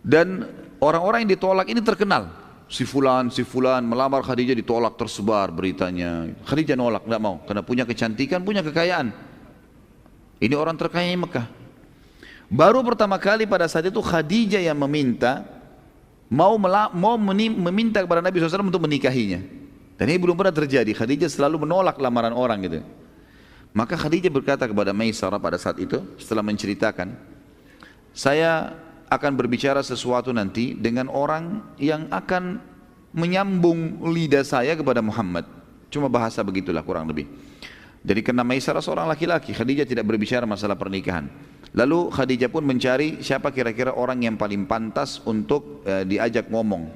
Dan orang-orang yang ditolak ini terkenal. Si fulan melamar Khadijah, ditolak, tersebar beritanya. Khadijah nolak, nggak mau, karena punya kecantikan, punya kekayaan. Ini orang terkaya di Mekah. Baru pertama kali pada saat itu Khadijah yang meminta, meminta kepada Nabi SAW untuk menikahinya. Dan ini belum pernah terjadi. Khadijah selalu menolak lamaran orang gitu. Maka Khadijah berkata kepada Maisarah pada saat itu, setelah menceritakan, saya akan berbicara sesuatu nanti dengan orang yang akan menyambung lidah saya kepada Muhammad. Cuma bahasa begitulah kurang lebih. Jadi karena Maisarah seorang laki-laki, Khadijah tidak berbicara masalah pernikahan. Lalu Khadijah pun mencari siapa kira-kira orang yang paling pantas untuk diajak ngomong.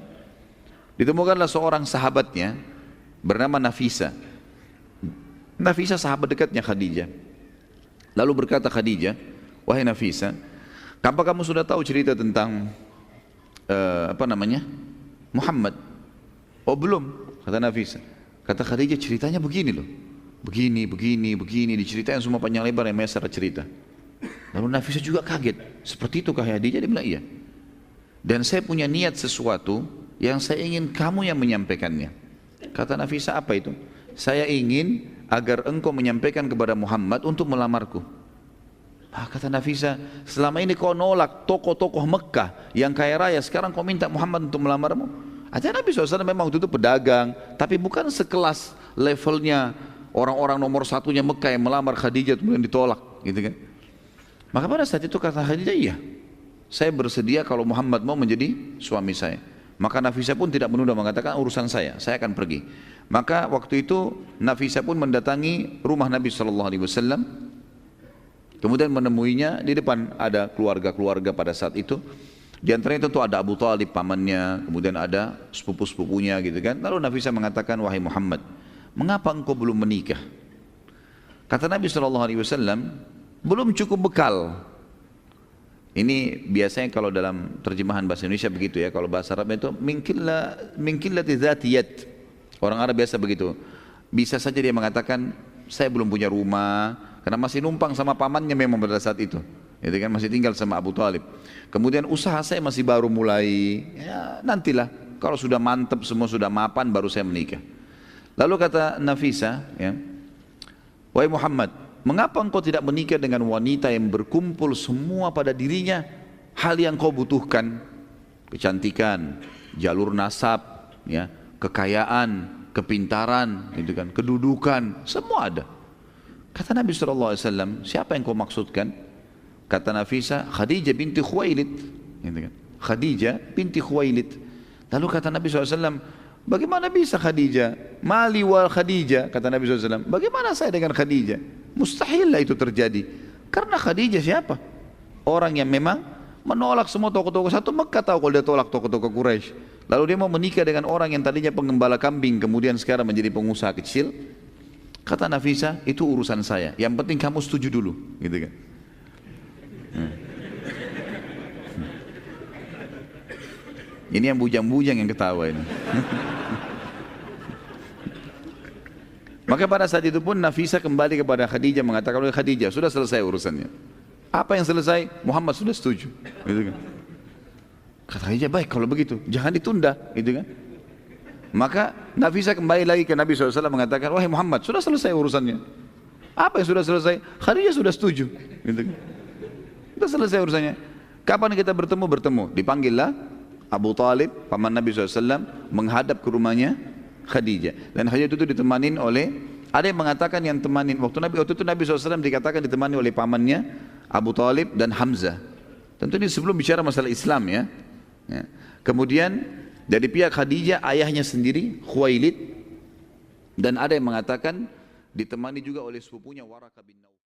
Ditemukanlah seorang sahabatnya bernama Nafisa. Nafisa sahabat dekatnya Khadijah. Lalu berkata Khadijah, wahai Nafisa, apa kamu sudah tahu cerita tentang Muhammad? Oh belum, kata Nafisa. Kata Khadijah, ceritanya begini loh. Begini, diceritain semua panjang lebar yang Maisarah cerita. Lalu Nafisa juga kaget. Seperti itu kah Khadijah? Dia bilang iya. Dan saya punya niat sesuatu yang saya ingin kamu yang menyampaikannya. Kata Nafisa, apa itu? Saya ingin agar engkau menyampaikan kepada Muhammad untuk melamarku. Kata Nafisa, selama ini kau nolak tokoh-tokoh Mekah yang kaya raya, sekarang kau minta Muhammad untuk melamarmu. Aja Nabi SAW memang waktu itu pedagang, tapi bukan sekelas levelnya orang-orang nomor satunya Mekah yang melamar Khadijah kemudian ditolak, gitu kan? Maka pada saat itu kata Khadijah, iya, saya bersedia kalau Muhammad mau menjadi suami saya. Maka Nafisa pun tidak menunda, mengatakan urusan saya akan pergi. Maka waktu itu Nafisa pun mendatangi rumah Nabi SAW. Kemudian menemuinya di depan ada keluarga-keluarga pada saat itu. Di antaranya tentu ada Abu Talib pamannya, kemudian ada sepupu-sepupunya gitu kan. Lalu Nafisa mengatakan, wahai Muhammad, mengapa engkau belum menikah? Kata Nabi SAW, belum cukup bekal. Ini biasanya kalau dalam terjemahan bahasa Indonesia begitu ya. Kalau bahasa Arab itu minkillati dzatiyat. Orang Arab biasa begitu. Bisa saja dia mengatakan, saya belum punya rumah, karena masih numpang sama pamannya memang pada saat itu. Itu kan masih tinggal sama Abu Talib. Kemudian usaha saya masih baru mulai. Ya nantilah. Kalau sudah mantap semua sudah mapan baru saya menikah. Lalu kata Nafisa, ya, wahai Muhammad, mengapa engkau tidak menikah dengan wanita yang berkumpul semua pada dirinya hal yang kau butuhkan? Kecantikan, jalur nasab, ya, kekayaan, kepintaran, gitu kan, kedudukan, semua ada. Kata Nabi SAW, siapa yang kau maksudkan? Kata Nafisa, Khadijah binti Khuwailid, gitu kan, Khadijah binti Khuwailid. Lalu kata Nabi SAW, bagaimana bisa Khadijah? Mali wal Khadijah, kata Nabi SAW, bagaimana saya dengan Khadijah? Mustahil lah itu terjadi. Karena Khadijah siapa? Orang yang memang menolak semua tokoh-tokoh satu Mekah, tahu kalau dia tolak tokoh-tokoh Quraisy. Lalu dia mau menikah dengan orang yang tadinya penggembala kambing, kemudian sekarang menjadi pengusaha kecil. Kata Nafisa, itu urusan saya. Yang penting kamu setuju dulu, gitu kan? Ini yang bujang-bujang yang ketawa ini. Maka pada saat itu pun Nafisa kembali kepada Khadijah mengatakan, oleh Khadijah, sudah selesai urusannya. Apa yang selesai? Muhammad sudah setuju, gitu kan? Kata Khadijah, baik kalau begitu, jangan ditunda, gitu kan? Maka Nafisa kembali lagi ke Nabi SAW mengatakan, wahai Muhammad, sudah selesai urusannya. Apa yang sudah selesai? Khadijah sudah setuju, gitu kan? Sudah selesai urusannya. Kapan kita bertemu? Bertemu. Dipanggillah Abu Talib, paman Nabi SAW, menghadap ke rumahnya Khadijah. Dan Khadijah itu ditemanin oleh, ada yang mengatakan yang temanin, waktu itu Nabi SAW dikatakan ditemani oleh pamannya Abu Talib dan Hamzah. Tentu ini sebelum bicara masalah Islam ya. Kemudian dari pihak Khadijah ayahnya sendiri Khuwailid, dan ada yang mengatakan ditemani juga oleh sepupunya Waraqah bin Naufal.